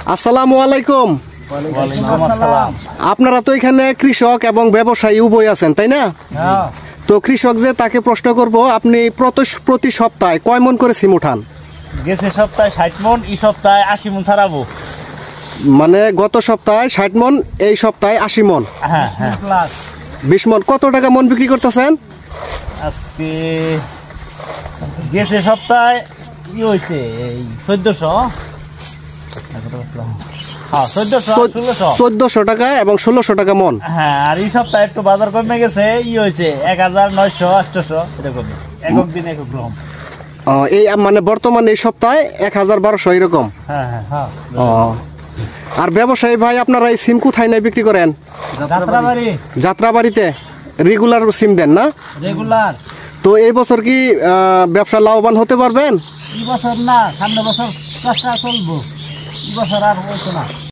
আসসালামু আলাইকুম। আপনারা তো এখানে কৃষক এবং ব্যবসায়ী উভয় আছেন, তাই না? তো কৃষক যে তাকে প্রশ্ন করব, আপনি প্রতি সপ্তাহে কয় মন করে সিম উঠান? গেছে সপ্তাহে 60 মন, এই সপ্তাহে 80 মন ছাড়াবো। মানে গত সপ্তাহে 60 মন, এই সপ্তাহে 80 মন। হ্যাঁ হ্যাঁ, 20 মন। কত টাকা মন বিক্রি করতেছেন আজকে? গেছে সপ্তাহে কি হয়েছে, এই 1400। হ্যাঁ 1400 টাকা এবং 1600 টাকা মন। হ্যাঁ, আর এই সপ্তাহে একটু বাজার কমে গেছে, হয়েছে 1900 800 এরকম, একক দিন একক রকম। এই মানে বর্তমানে এই সপ্তাহে 1000-1200 এরকম। হ্যাঁ হ্যাঁ। আর ব্যবসায়ী ভাই, আপনারা এই সিম কোথায় নাই বিক্রি করেন? যাত্রাবাড়িতে রেগুলার সিম দেন না? রেগুলার। তো এই বছর কি ব্যবসা লাভবান হতে পারবেন? এই বছর না, সামনের বছর চেষ্টা চলবো, এই বছর আর হইতো না।